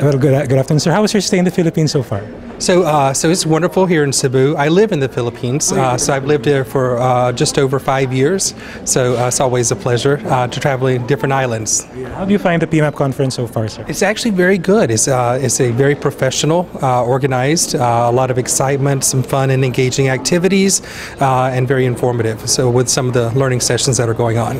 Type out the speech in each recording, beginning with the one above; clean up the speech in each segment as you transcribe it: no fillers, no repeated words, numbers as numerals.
Well, good afternoon, sir. How was your stay in the Philippines so far? So it's wonderful here in Cebu. I live in the Philippines, so I've lived here for just over 5 years. So it's always a pleasure to travel in different islands. How do you find the PMAP conference so far, sir? It's actually very good. It's a very professional, organized, a lot of excitement, some fun and engaging activities, and very informative. So with some of the learning sessions that are going on.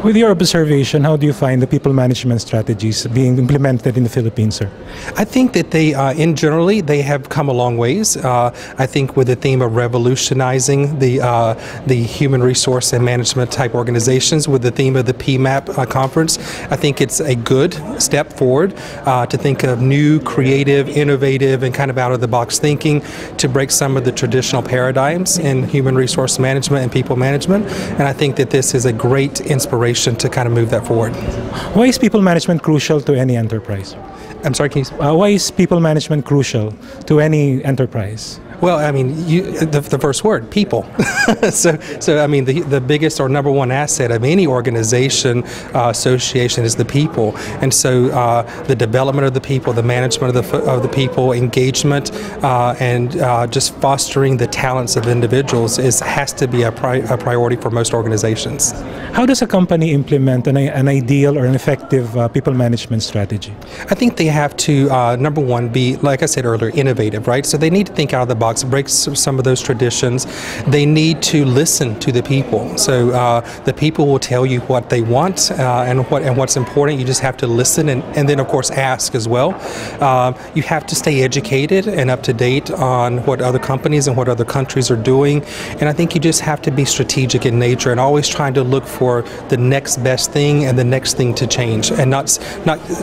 With your observation, how do you find the people management strategies being implemented in the Philippines, sir? I think that they, generally, they have come a long ways. I think with the theme of revolutionizing the human resource and management type organizations, with the theme of the PMAP conference, I think it's a good step forward to think of new, creative, innovative, and kind of out of the box thinking to break some of the traditional paradigms in human resource management and people management. And I think that this is a great inspiration to kind of move that forward. Why is people management crucial to any enterprise? I'm sorry, can you... Why is people management crucial to any enterprise? Well, I mean, the first word, people. so I mean, the biggest or number one asset of any organization, association is the people. And so the development of the people, the management of the people, engagement, and just fostering the talents of individuals has to be a priority for most organizations. How does a company implement an ideal or an effective people management strategy? I think they have to, number one, be, like I said earlier, innovative, right? So they need to think out of the box, break some of those traditions. They need to listen to the people. So the people will tell you what they want and what's important. You just have to listen and then of course ask as well. You have to stay educated and up to date on what other companies and what other countries are doing. And I think you just have to be strategic in nature and always trying to look for the next best thing and the next thing to change, and not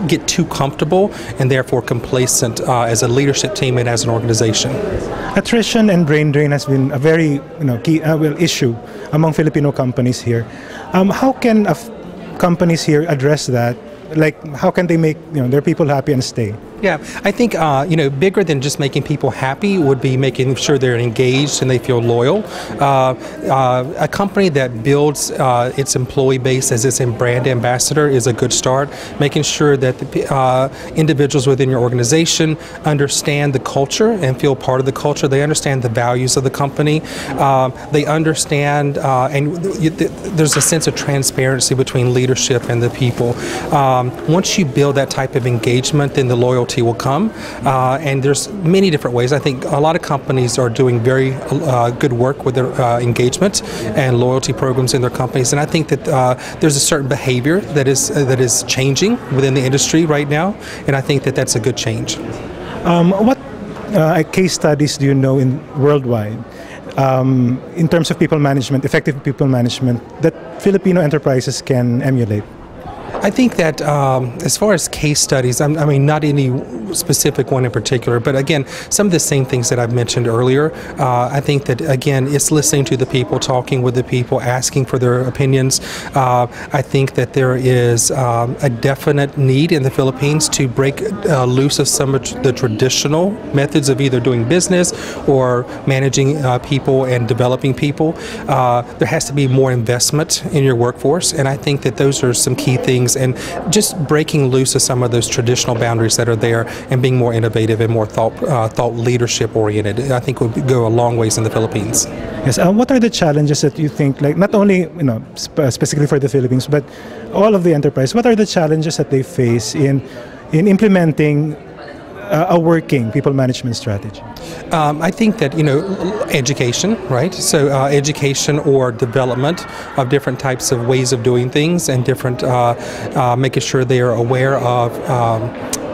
get too comfortable and therefore complacent as a leadership team and as an organization. Attrition and brain drain has been a very key issue among Filipino companies here. How can companies here address that? Like, how can they make their people happy and stay? Yeah, I think bigger than just making people happy would be making sure they're engaged and they feel loyal. A company that builds its employee base as its brand ambassador is a good start. Making sure that the individuals within your organization understand the culture and feel part of the culture. They understand the values of the company. They understand, and there's a sense of transparency between leadership and the people. Once you build that type of engagement, then the loyalty will come, and there's many different ways. I think a lot of companies are doing very good work with their engagement and loyalty programs in their companies, and I think that there's a certain behavior that is changing within the industry right now, and I think that that's a good change. What case studies do you know worldwide in terms of people management, effective people management, that Filipino enterprises can emulate? I think that as far as case studies, I mean, not any specific one in particular, but again, some of the same things that I've mentioned earlier. I think that, again, it's listening to the people, talking with the people, asking for their opinions. I think that there is a definite need in the Philippines to break loose of some of the traditional methods of either doing business or managing people and developing people. There has to be more investment in your workforce, and I think that those are some key things. And just breaking loose of some of those traditional boundaries that are there and being more innovative and more thought leadership oriented, I think would go a long ways in the Philippines. Yes. What are the challenges that you think, like not only specifically for the Philippines, but all of the enterprise? What are the challenges that they face in implementing a working people management strategy? I think that, education, right? So education or development of different types of ways of doing things and different, making sure they are aware of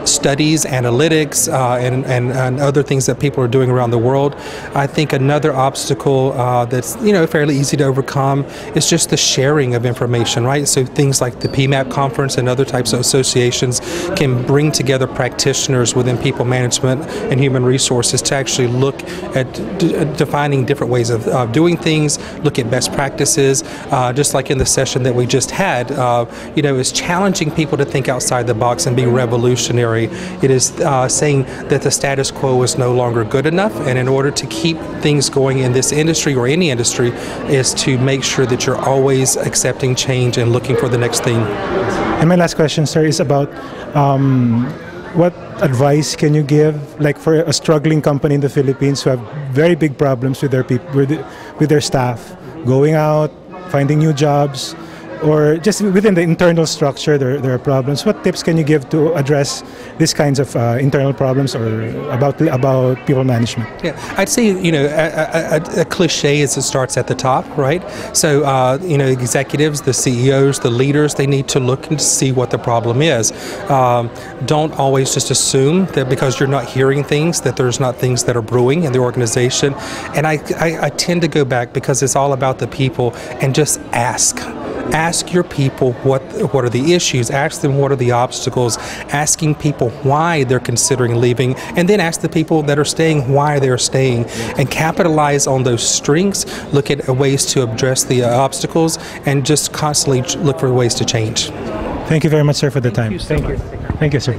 studies, analytics, and other things that people are doing around the world. I think another obstacle that's fairly easy to overcome is just the sharing of information, right? So things like the PMAP conference and other types of associations can bring together practitioners within people management and human resources to actually look at defining different ways of doing things, look at best practices, just like in the session that we just had. It's challenging people to think outside the box and be revolutionary. It is saying that the status quo is no longer good enough, and in order to keep things going in this industry or any industry is to make sure that you're always accepting change and looking for the next thing. And my last question, sir, is about what advice can you give, like for a struggling company in the Philippines who have very big problems with their with their staff, going out, finding new jobs, or just within the internal structure there are problems? What tips can you give to address these kinds of internal problems or about people management? Yeah, I'd say, you know, a cliche is it starts at the top, right? So, you know, executives, the CEOs, the leaders, they need to look and see what the problem is. Don't always just assume that because you're not hearing things that there's not things that are brewing in the organization. And I tend to go back because it's all about the people and just ask. Ask your people what are the issues, ask them what are the obstacles, asking people why they're considering leaving, and then ask the people that are staying why they're staying, and capitalize on those strengths, look at ways to address the obstacles, and just constantly look for ways to change. Thank you very much, sir, for the time. Thank you so much. Thank you, sir.